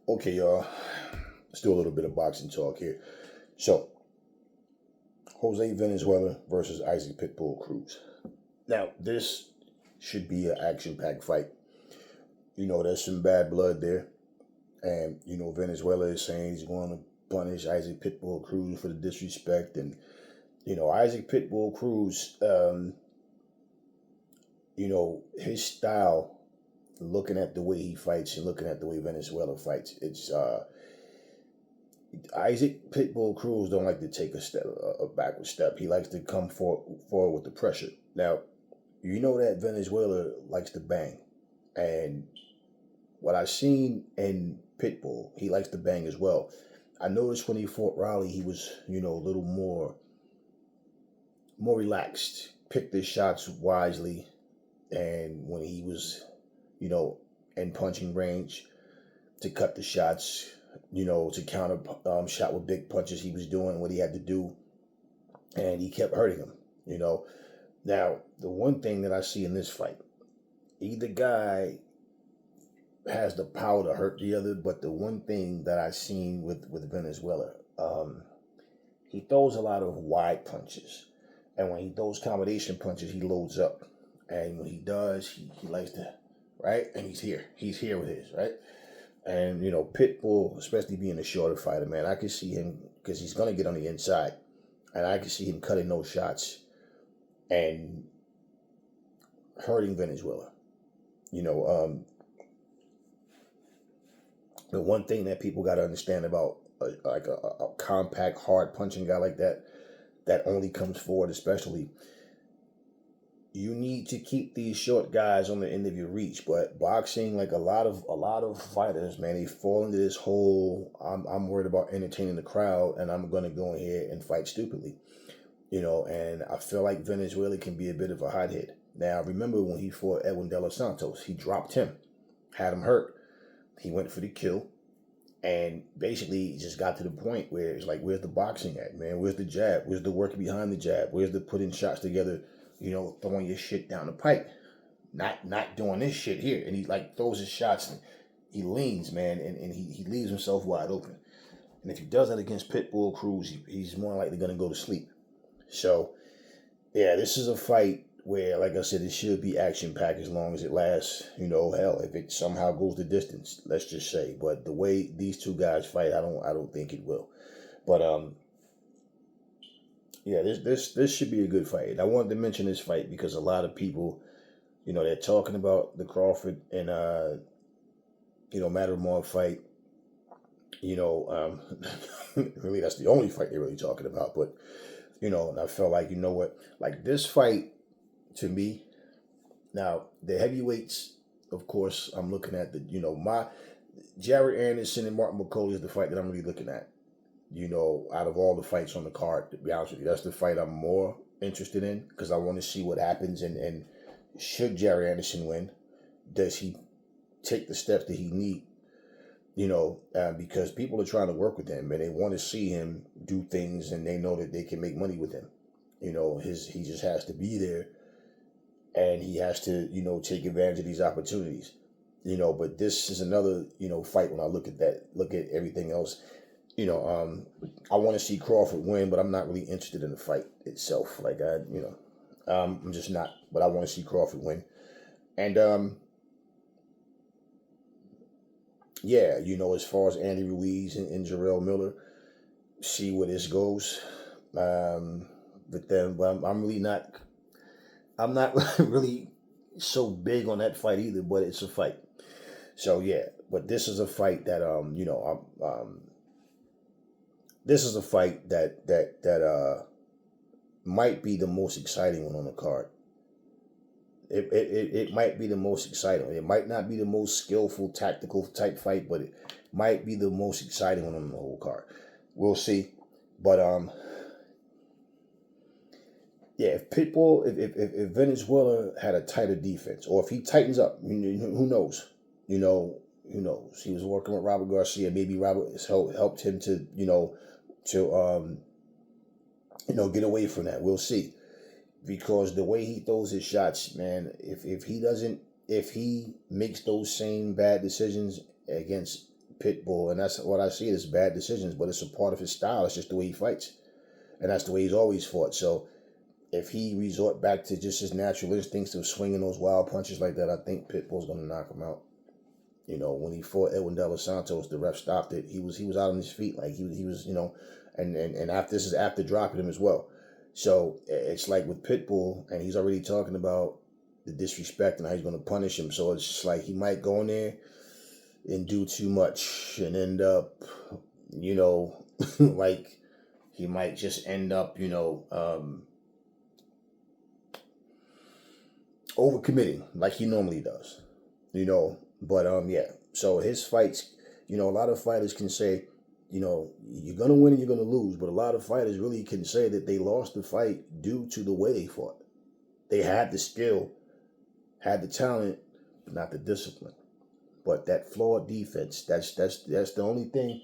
Okay, y'all. Let's do a little bit of boxing talk here. So, Jose Venezuela versus Isaac Pitbull Cruz. Now, this should be an action-packed fight. There's some bad blood there. And, Venezuela is saying he's going to punish Isaac Pitbull Cruz for the disrespect. And, Isaac Pitbull Cruz, his style, looking at the way he fights and looking at the way Venezuela fights, it's Isaac Pitbull Cruz don't like to take a backward step. He likes to come forward with the pressure. Now, that Venezuela likes to bang, and what I've seen in Pitbull, he likes to bang as well. I noticed when he fought Raleigh, he was a little more relaxed, picked his shots wisely, and when he was in punching range, to cut the shots, to counter shot with big punches. He was doing what he had to do, and he kept hurting him. Now, the one thing that I see in this fight, either guy has the power to hurt the other, but the one thing that I've seen with Venezuela, he throws a lot of wide punches. And when he throws combination punches, he loads up. And when he does, he likes to, right? And he's here. He's here with his, right? And, Pitbull, especially being a shorter fighter, man, I can see him, because he's going to get on the inside. And I can see him cutting those shots and hurting Venezuela. The one thing that people got to understand about a compact, hard punching guy like that only comes forward, especially, you need to keep these short guys on the end of your reach. But boxing, like a lot of fighters, man, they fall into this whole, I'm worried about entertaining the crowd, and I'm gonna go in here and fight stupidly. And I feel like Venezuela can be a bit of a hothead. Now, remember when he fought Edwin De Los Santos, he dropped him, had him hurt. He went for the kill, and basically he just got to the point where it's like, where's the boxing at, man? Where's the jab? Where's the work behind the jab? Where's the putting shots together? Throwing your shit down the pipe, not doing this shit here. And he like throws his shots and he leans, man, and he leaves himself wide open. And if he does that against Pitbull Cruz, he's more likely going to go to sleep. So, yeah, this is a fight where, like I said, it should be action-packed as long as it lasts. Hell, if it somehow goes the distance, let's just say. But the way these two guys fight, I don't think it will. But yeah, this should be a good fight. I wanted to mention this fight because a lot of people, they're talking about the Crawford and Madrimov fight. Really, that's the only fight they're really talking about. But and I felt like, like this fight, to me, now the heavyweights, of course, I'm looking at my Jared Anderson and Martin McCauley is the fight that I'm really looking at. Out of all the fights on the card, to be honest with you, that's the fight I'm more interested in, because I want to see what happens. And should Jared Anderson win, does he take the steps that he need? Because people are trying to work with him and they want to see him do things, and they know that they can make money with him. He just has to be there, and he has to, take advantage of these opportunities. But this is another, fight when I look at everything else. I want to see Crawford win, but I'm not really interested in the fight itself. Like I'm just not. But I want to see Crawford win, and yeah, as far as Andy Ruiz and Jarrell Miller, see where this goes. But then, but I'm really not. I'm not really so big on that fight either. But it's a fight. So yeah, but this is a fight that this is a fight that might be the most exciting one on the card. It might be the most exciting. It might not be the most skillful, tactical type fight, but it might be the most exciting one on the whole card. We'll see. But yeah, if Pitbull, if Venezuela had a tighter defense, or if he tightens up, who knows? Who knows? He was working with Robert Garcia. Maybe Robert has helped him to get away from that. We'll see. Because the way he throws his shots, man, if he makes those same bad decisions against Pitbull, and that's what I see as bad decisions, but it's a part of his style. It's just the way he fights, and that's the way he's always fought. So if he resort back to just his natural instincts of swinging those wild punches like that, I think Pitbull's going to knock him out. You know, when he fought Edwin De Los Santos, the ref stopped it. He was out on his feet, like he was, you know, and after this is after dropping him as well. So it's like with Pitbull, and he's already talking about the disrespect and how he's going to punish him. So it's just like he might go in there and do too much and end up, you know, like he might just end up, you know, overcommitting like he normally does, you know. But yeah. So his fights, you know, a lot of fighters can say, you know, you're gonna win and you're gonna lose, but a lot of fighters really can say that they lost the fight due to the way they fought. They had the skill, had the talent, but not the discipline. But that flawed defense, that's the only thing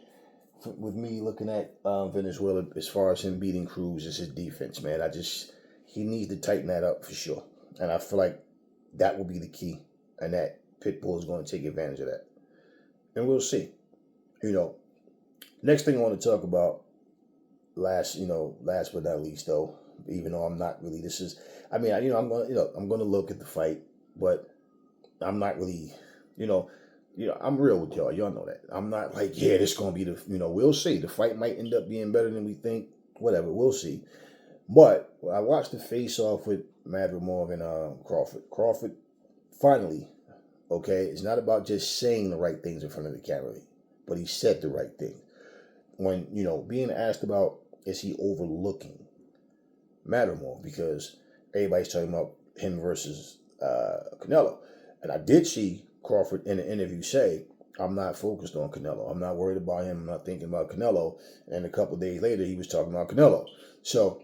with me looking at Venezuela as far as him beating Cruz is his defense, man. He needs to tighten that up for sure. And I feel like that will be the key, and that Pitbull is going to take advantage of that. And we'll see. You know, next thing I want to talk about, last but not least, though, even though I'm not really, I'm going to look at the fight, but I'm not really, I'm real with y'all. Y'all know that. I'm not like, yeah, this is going to be we'll see. The fight might end up being better than we think. Whatever, we'll see. But I watched the face-off with Madrimov and Crawford. Crawford, finally, okay, it's not about just saying the right things in front of the camera, but he said the right thing. When, being asked about, is he overlooking Madrimov? Because everybody's talking about him versus Canelo. And I did see Crawford in an interview say, I'm not focused on Canelo. I'm not worried about him. I'm not thinking about Canelo. And a couple of days later, he was talking about Canelo. So,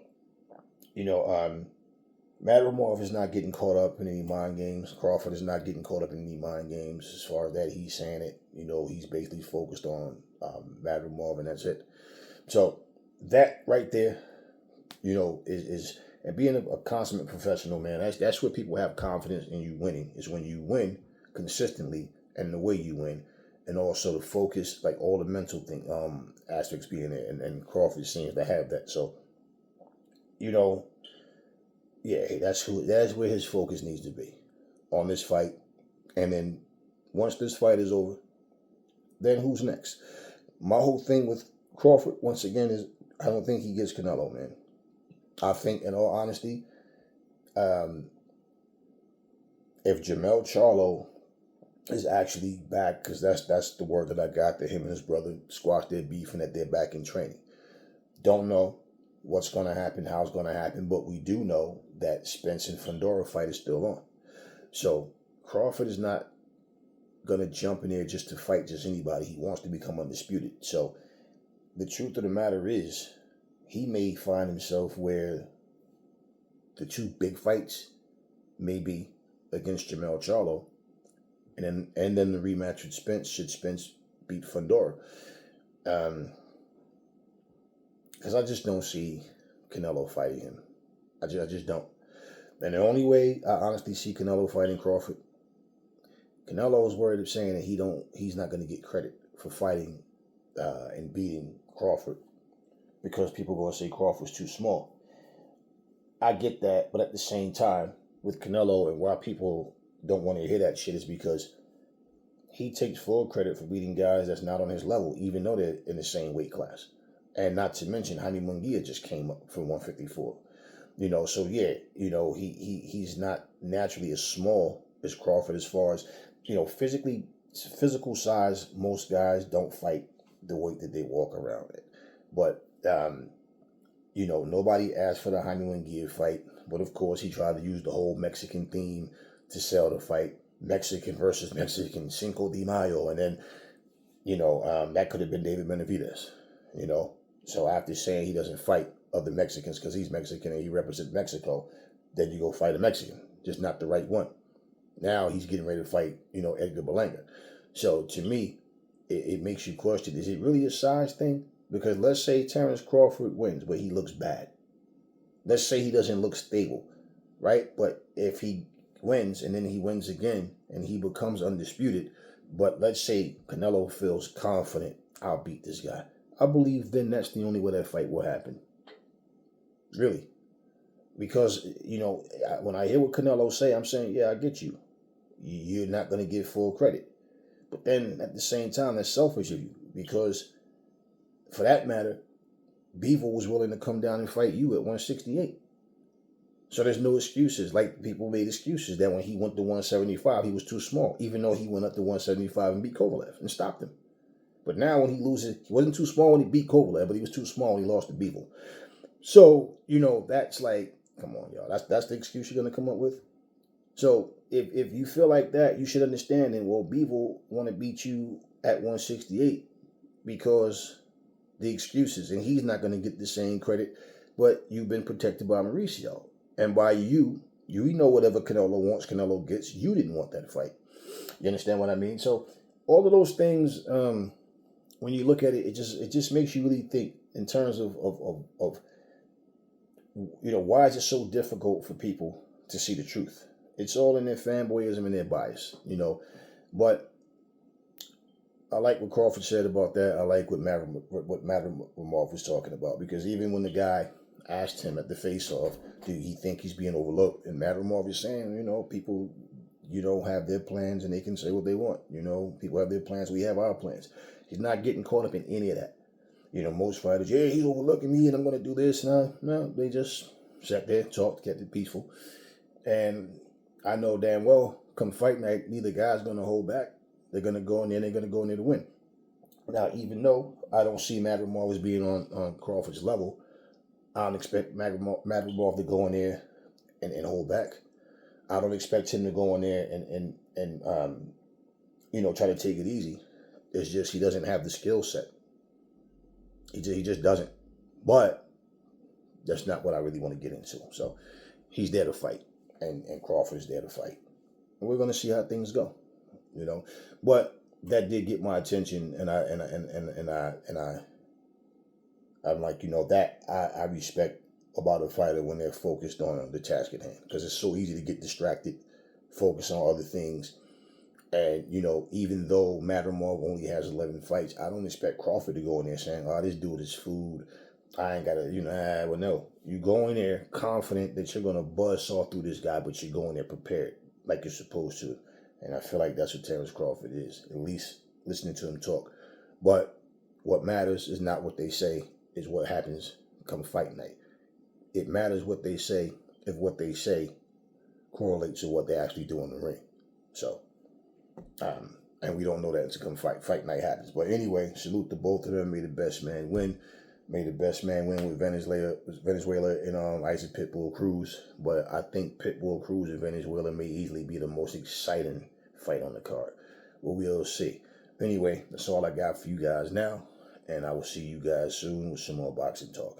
Madrimov is not getting caught up in any mind games. Crawford is not getting caught up in any mind games. As far as that, he's saying it. He's basically focused on Madrimov, and that's it. So that right there, is and being a consummate professional, man. That's where people have confidence in you winning. Is when you win consistently and the way you win, and also the focus, like all the mental aspects being there. And Crawford seems to have that. So, yeah, that's where his focus needs to be, on this fight. And then once this fight is over, then who's next? My whole thing with Crawford, once again, is I don't think he gets Canelo, man. I think, in all honesty, if Jermell Charlo is actually back, because that's the word that I got, that him and his brother squashed their beef and that they're back in training. Don't know what's going to happen, how it's going to happen, but we do know that Spence and Fundora fight is still on. So Crawford is not going to jump in there just to fight just anybody. He wants to become undisputed. So the truth of the matter is, he may find himself where the two big fights may be against Jermell Charlo, and then the rematch with Spence, should Spence beat Fundora. Because I just don't see Canelo fighting him. I just don't. And the only way I honestly see Canelo fighting Crawford, Canelo is worried of saying that he's not going to get credit for fighting and beating Crawford, because people are going to say Crawford's too small. I get that, but at the same time, with Canelo, and why people don't want to hear that shit, is because he takes full credit for beating guys that's not on his level, even though they're in the same weight class. And not to mention, Jaime Munguia just came up from 154. So yeah, he's not naturally as small as Crawford as far as, physical size. Most guys don't fight the weight that they walk around at. But, nobody asked for the Jaime Munguia fight. But of course, he tried to use the whole Mexican theme to sell the fight. Mexican versus Mexican, Cinco de Mayo. And then, that could have been David Benavidez, So after saying he doesn't fight other Mexicans because he's Mexican and he represents Mexico, then you go fight a Mexican, just not the right one. Now he's getting ready to fight, Edgar Berlanga. So to me, it makes you question, is it really a size thing? Because let's say Terrence Crawford wins, but he looks bad. Let's say he doesn't look stable, right? But if he wins and then he wins again and he becomes undisputed, But let's say Canelo feels confident, I'll beat this guy. I believe then that's the only way that fight will happen. Really. Because, when I hear what Canelo say, I'm saying, yeah, I get you. You're not going to get full credit. But then at the same time, that's selfish of you. Because for that matter, Beaver was willing to come down and fight you at 168. So there's no excuses. Like people made excuses that when he went to 175, he was too small, even though he went up to 175 and beat Kovalev and stopped him. But now when he loses, he wasn't too small when he beat Kovalev, but he was too small when he lost to Beaver. So, that's like, come on, y'all. That's the excuse you're going to come up with? So if you feel like that, you should understand that, well, Beaver want to beat you at 168 because the excuses, and he's not going to get the same credit, but you've been protected by Mauricio. And by you know whatever Canelo wants, Canelo gets. You didn't want that fight. You understand what I mean? So all of those things, when you look at it, it just makes you really think in terms of why is it so difficult for people to see the truth? It's all in their fanboyism and their bias, But I like what Crawford said about that. I like what Madrimov was talking about, because even when the guy asked him at the face-off, do he think he's being overlooked? And Madrimov is saying, people, have their plans and they can say what they want. People have their plans. We have our plans. He's not getting caught up in any of that. Most fighters, yeah, he's overlooking me and I'm going to do this. No, they just sat there, talked, kept it peaceful. And I know damn well, come fight night, neither guy's going to hold back. They're going to go in there and they're going to go in there to win. Now, even though I don't see Madrimov as being on Crawford's level, I don't expect Madrimov to go in there and hold back. I don't expect him to go in there and try to take it easy. It's just he doesn't have the skill set. He just doesn't. But that's not what I really want to get into. So he's there to fight, and Crawford's there to fight, and we're going to see how things go. But that did get my attention, and I'm like, that I respect about a fighter when they're focused on the task at hand, because it's so easy to get distracted, focus on other things. And, even though Madrimov only has 11 fights, I don't expect Crawford to go in there saying, oh, this dude is food. I ain't got to, well, no. You go in there confident that you're going to buzzsaw through this guy, but you go in there prepared like you're supposed to. And I feel like that's what Terrence Crawford is, at least listening to him talk. But what matters is not what they say, is what happens come fight night. It matters what they say if what they say correlates to what they actually do in the ring. So, and we don't know that until come fight night happens. But anyway, salute to both of them. May the best man win. May the best man win with Venezuela and Isaac Pitbull Cruz. But I think Pitbull Cruz and Venezuela may easily be the most exciting fight on the card. Well, we'll see. Anyway, that's all I got for you guys now. And I will see you guys soon with some more boxing talk.